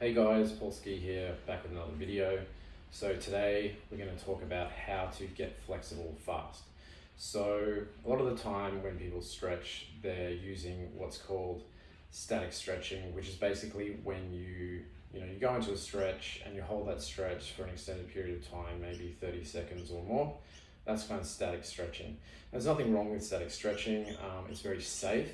Hey guys, Paul Ski here, back with another video. So today we're going to talk about how to get flexible fast. So a lot of the time when people stretch, they're using what's called static stretching, which is basically when you go into a stretch and you hold that stretch for an extended period of time, maybe 30 seconds or more. That's kind of static stretching. There's nothing wrong with static stretching. It's very safe,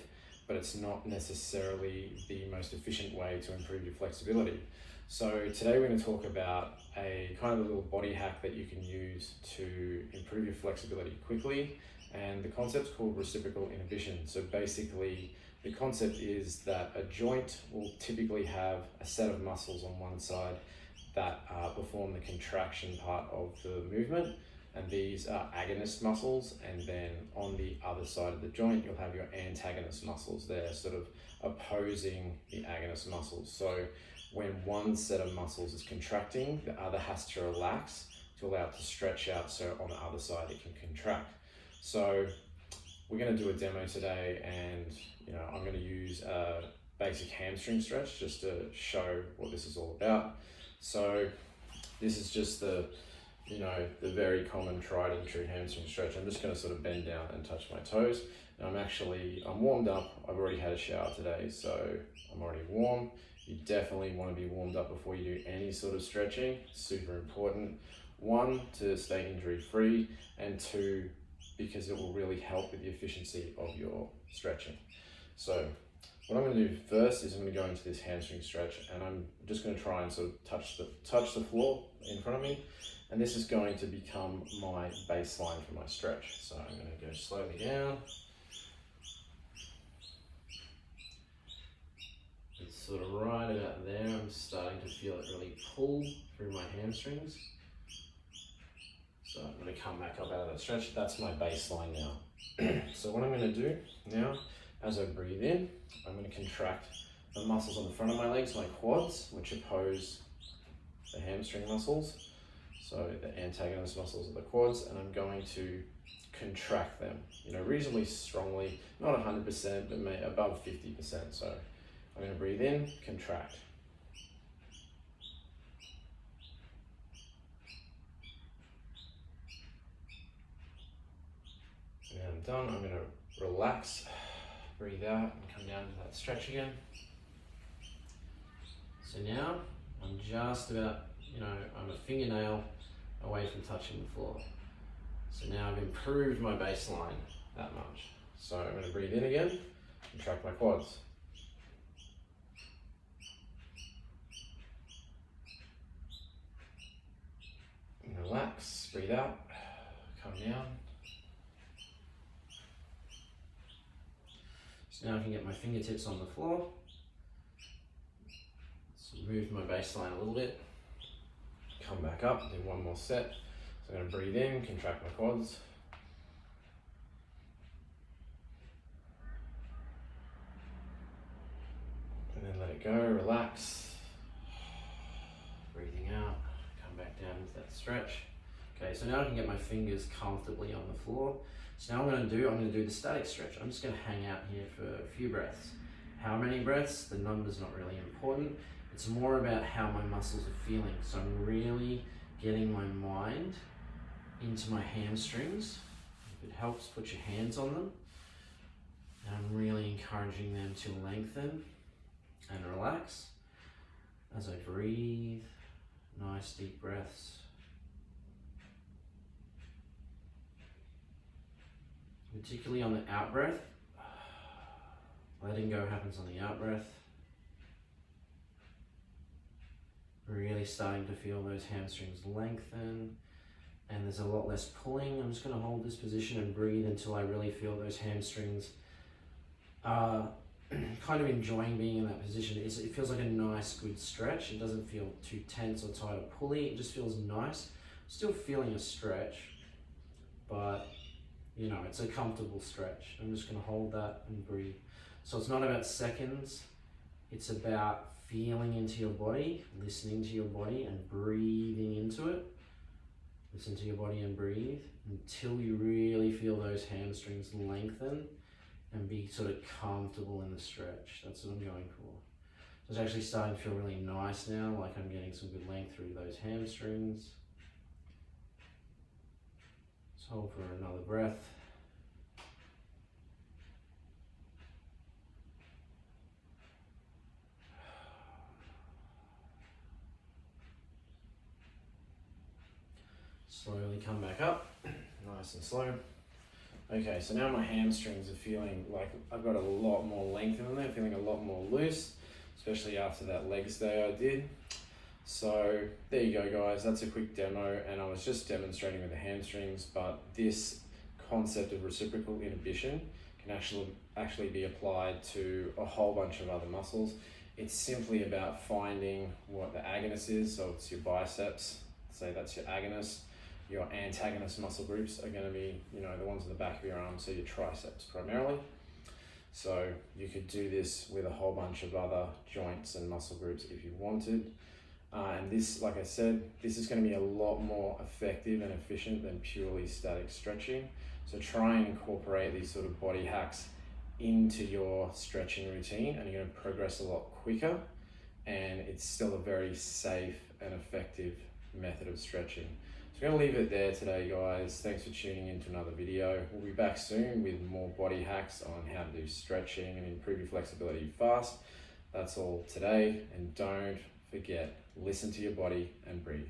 but it's not necessarily the most efficient way to improve your flexibility. So today we're going to talk about a kind of a little body hack that you can use to improve your flexibility quickly, and the concept's called reciprocal inhibition. So basically the concept is that a joint will typically have a set of muscles on one side that perform the contraction part of the movement, and these are agonist muscles, and then on the other side of the joint you'll have your antagonist muscles. They're sort of opposing the agonist muscles. So when one set of muscles is contracting, the other has to relax to allow it to stretch out, so on the other side it can contract. So we're going to do a demo today, and I'm going to use a basic hamstring stretch just to show what this is all about. So this is just the very common tried and true hamstring stretch. I'm just going to sort of bend down and touch my toes. Now I'm warmed up. I've already had a shower today, so I'm already warm. You definitely want to be warmed up before you do any sort of stretching. Super important. One, to stay injury free, and two, because it will really help with the efficiency of your stretching. So what I'm going to do first is I'm going to go into this hamstring stretch, and I'm just going to try and sort of touch the floor in front of me. And this is going to become my baseline for my stretch. So I'm going to go slowly down. It's sort of right about there. I'm starting to feel it really pull through my hamstrings. So I'm going to come back up out of that stretch. That's my baseline now. So what I'm going to do now, as I breathe in, I'm going to contract the muscles on the front of my legs, my quads, which oppose the hamstring muscles. So the antagonist muscles of the quads, and I'm going to contract them, reasonably strongly, not 100%, but maybe above 50%. So I'm going to breathe in, contract. And I'm done. I'm going to relax, breathe out, and come down to that stretch again. So now I'm just about, I'm a fingernail away from touching the floor. So now I've improved my baseline that much. So I'm going to breathe in again, contract my quads. And relax, breathe out, come down. So now I can get my fingertips on the floor. So move my baseline a little bit. Come back up, do one more set. So I'm going to breathe in, contract my quads. And then let it go, relax. Breathing out, come back down into that stretch. Okay, so now I can get my fingers comfortably on the floor. So now I'm going to do the static stretch. I'm just going to hang out here for a few breaths. How many breaths? The number's not really important. It's more about how my muscles are feeling. So I'm really getting my mind into my hamstrings. If it helps, put your hands on them. And I'm really encouraging them to lengthen and relax as I breathe. Nice deep breaths. Particularly on the out breath. Letting go happens on the out breath. Really starting to feel those hamstrings lengthen, and there's a lot less pulling. I'm just going to hold this position and breathe until I really feel those hamstrings kind of enjoying being in that position. It feels like a nice, good stretch. It doesn't feel too tense or tight or pulley. It just feels nice. Still feeling a stretch, but it's a comfortable stretch. I'm just going to hold that and breathe. So it's not about seconds. It's about feeling into your body, listening to your body and breathing into it. Listen to your body and breathe until you really feel those hamstrings lengthen and be sort of comfortable in the stretch. That's what I'm going for. So it's actually starting to feel really nice now, like I'm getting some good length through those hamstrings. Let's hold for another breath. Slowly come back up, nice and slow. Okay, so now my hamstrings are feeling like I've got a lot more length in them, feeling a lot more loose, especially after that legs day I did. So there you go guys, that's a quick demo, and I was just demonstrating with the hamstrings, but this concept of reciprocal inhibition can actually be applied to a whole bunch of other muscles. It's simply about finding what the agonist is, so it's your biceps, say that's your agonist. Your antagonist muscle groups are going to be, the ones in the back of your arm, so your triceps primarily. So you could do this with a whole bunch of other joints and muscle groups if you wanted. And this, like I said, this is going to be a lot more effective and efficient than purely static stretching. So try and incorporate these sort of body hacks into your stretching routine, and you're going to progress a lot quicker, and it's still a very safe and effective method of stretching. So I'm going to leave it there today, guys. Thanks for tuning in to another video. We'll be back soon with more body hacks on how to do stretching and improve your flexibility fast. That's all today, and don't forget, listen to your body and breathe.